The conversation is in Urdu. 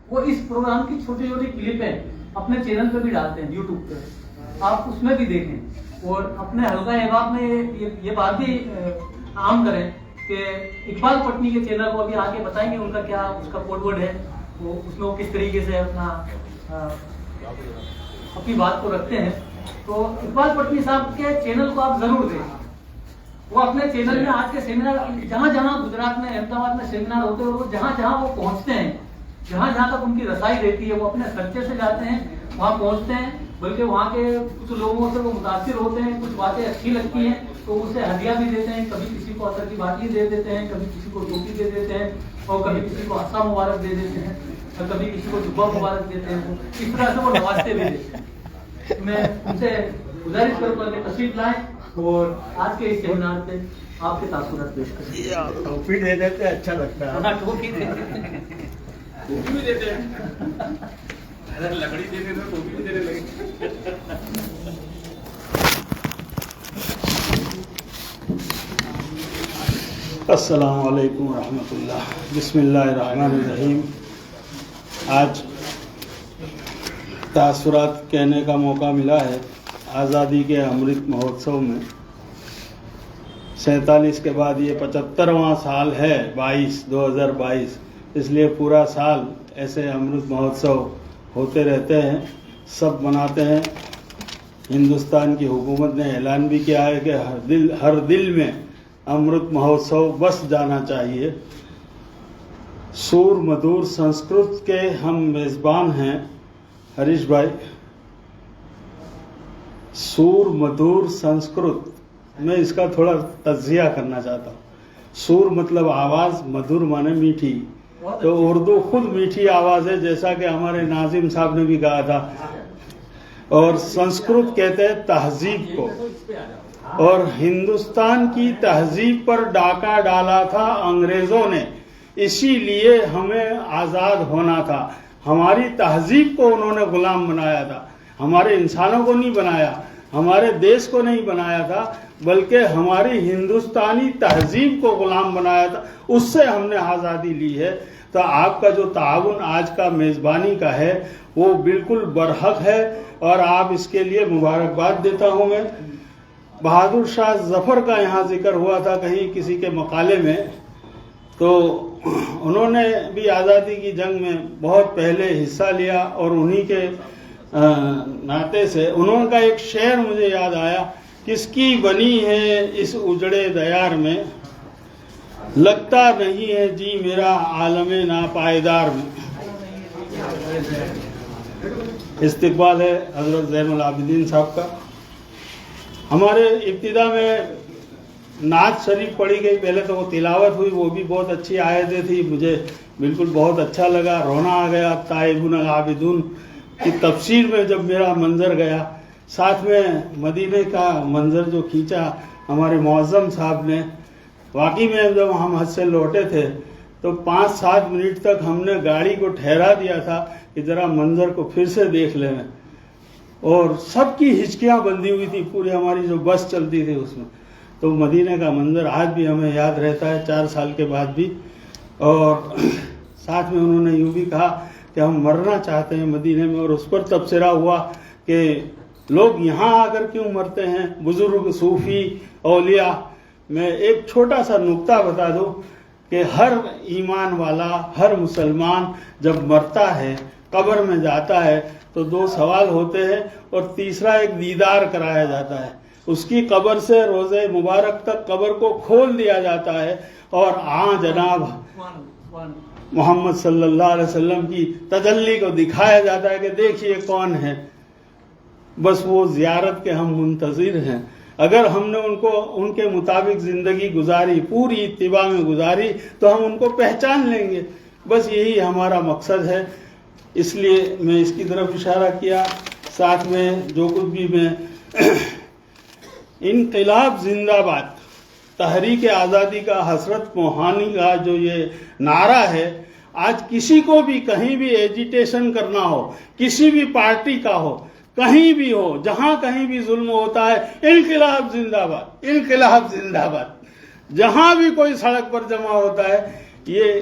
وہ اس پروگرام کی چھوٹی چھوٹی کلپیں اپنے چینل پہ بھی ڈالتے ہیں یوٹیوب پہ، آپ اس میں بھی دیکھیں اور اپنے حلقہ احباب میں یہ بات بھی عام کریں کہ اقبال پٹنی کے چینل کو ابھی آ کے بتائیں گے ان کا کیا اس کا کوڈ ورڈ ہے، وہ اس میں وہ کس طریقے سے اپنی بات کو رکھتے ہیں. تو اقبال پٹنی صاحب کے چینل کو آپ ضرور دیکھیں. وہ اپنے چینل میں آج کے سیمینار جہاں جہاں گجرات میں احمد آباد میں سیمینار ہوتے ہیں، وہ جہاں جہاں وہ پہنچتے ہیں، جہاں جہاں تک ان کی رسائی رہتی ہے، وہ اپنے خرچے سے جاتے ہیں، وہاں پہنچتے ہیں. بلکہ وہاں کے کچھ لوگوں سے وہ متاثر ہوتے ہیں، کچھ باتیں اچھی لگتی ہیں تو اسے ہدیہ بھی دیتے ہیں. کبھی کسی کو عطر کی باٹلی دے دیتے ہیں، کبھی کسی کو ٹوپی دے دیتے ہیں، اور کبھی کسی کو عصا مبارک دے دیتے ہیں، اور کبھی کسی کو جبہ مبارک دیتے ہیں. اس طرح سے وہ نوازتے بھی دیتے ہیں. میں ان سے گزارش کروں گا کہ تشریف لائیں اور آج کے اس سیمینار پہ آپ کے تاثرات پیش کریں. ٹوپی دے دیتے اچھا لگتا ہے. ٹوپی دے دیتے ہیں، ٹوپی بھی دیتے ہیں، لکڑی دیتے ہیں، ٹوپی بھی دینے لگے. السلام علیکم ورحمۃ اللہ. بسم اللہ الرحمن الرحیم. آج تاثرات کہنے کا موقع ملا ہے آزادی کے امرت مہوتسو میں. 47 کے بعد یہ 75واں سال ہے، 2022. اس لیے پورا سال ایسے امرت مہوتسو ہوتے رہتے ہیں، سب مناتے ہیں. ہندوستان کی حکومت نے اعلان بھی کیا ہے کہ ہر دل میں امرت مہوتسو بس جانا چاہیے. سور مدور سنسکرت کے ہم میزبان ہیں ہریش بھائی. سور مدور سنسکرت، میں اس کا تھوڑا تجزیہ کرنا چاہتا ہوں. سور مطلب آواز، مدھر مانے میٹھی. تو اردو خود میٹھی آواز ہے، جیسا کہ ہمارے ناظم صاحب نے بھی کہا تھا. اور سنسکرت کہتے ہیں تہذیب کو، اور ہندوستان کی تہذیب پر ڈاکہ ڈالا تھا انگریزوں نے، اسی لیے ہمیں آزاد ہونا تھا. ہماری تہذیب کو انہوں نے غلام بنایا تھا، ہمارے انسانوں کو نہیں بنایا، ہمارے دیش کو نہیں بنایا تھا، بلکہ ہماری ہندوستانی تہذیب کو غلام بنایا تھا. اس سے ہم نے آزادی لی ہے. تو آپ کا جو تعاون آج کا میزبانی کا ہے وہ بالکل برحق ہے، اور آپ اس کے لیے مبارکباد دیتا ہوں. میں بہادر شاہ ظفر کا یہاں ذکر ہوا تھا کہیں کسی کے مقالے میں، تو انہوں نے بھی آزادی کی جنگ میں بہت پہلے حصہ لیا، اور انہی کے ناطے سے انہوں کا ایک شعر مجھے یاد آیا. کس کی بنی ہے اس اجڑے دیار میں، لگتا نہیں ہے جی میرا عالم ناپائیدار میں. استقبال ہے حضرت زین العابدین صاحب کا. ہمارے ابتدا میں نعت شریف پڑھی گئی، پہلے تو وہ تلاوت ہوئی، وہ بھی بہت اچھی آیتیں تھی، مجھے بالکل بہت اچھا لگا، رونا آ گیا. تائبون العابدون کی تفسیر میں جب میرا منظر گیا، ساتھ میں مدینے کا منظر جو کھینچا ہمارے معظم صاحب نے، واقعی میں جب ہم حج سے لوٹے تھے تو 5-7 منٹ تک ہم نے گاڑی کو ٹھہرا دیا تھا کہ ذرا منظر کو پھر سے دیکھ لیں، اور سب کی ہچکیاں بندھی ہوئی تھی، پوری ہماری جو بس چلتی تھی اس میں. تو مدینے کا منظر آج بھی ہمیں یاد رہتا ہے 4 سال کے بعد بھی. اور ساتھ میں انہوں نے یوں بھی کہا کہ ہم مرنا چاہتے ہیں مدینے میں، اور اس پر تبصرہ ہوا کہ لوگ یہاں آ کر کیوں مرتے ہیں، بزرگ، صوفی، اولیاء. میں ایک چھوٹا سا نکتہ بتا دوں کہ ہر ایمان والا، ہر مسلمان جب مرتا ہے، قبر میں جاتا ہے، تو 2 سوال ہوتے ہیں، اور تیسرا ایک دیدار کرایا جاتا ہے. اس کی قبر سے روزے مبارک تک قبر کو کھول دیا جاتا ہے، اور جناب محمد صلی اللہ علیہ وسلم کی تجلی کو دکھایا جاتا ہے کہ دیکھیے کون ہے. بس وہ زیارت کے ہم منتظر ہیں. اگر ہم نے ان کے مطابق زندگی گزاری، پوری اتباع میں گزاری، تو ہم ان کو پہچان لیں گے. بس یہی ہمارا مقصد ہے. اس لیے میں اس کی طرف اشارہ کیا. ساتھ میں جو کچھ بھی میں انقلاب زندہ باد، تحریک آزادی کا، حسرت موہانی کا جو یہ نعرہ ہے، آج کسی کو بھی کہیں بھی ایجیٹیشن کرنا ہو، کسی بھی پارٹی کا ہو، کہیں بھی ہو، جہاں کہیں بھی ظلم ہوتا ہے، انقلاب زندہ باد، انقلاب زندہ باد. جہاں بھی کوئی سڑک پر جمع ہوتا ہے، یہ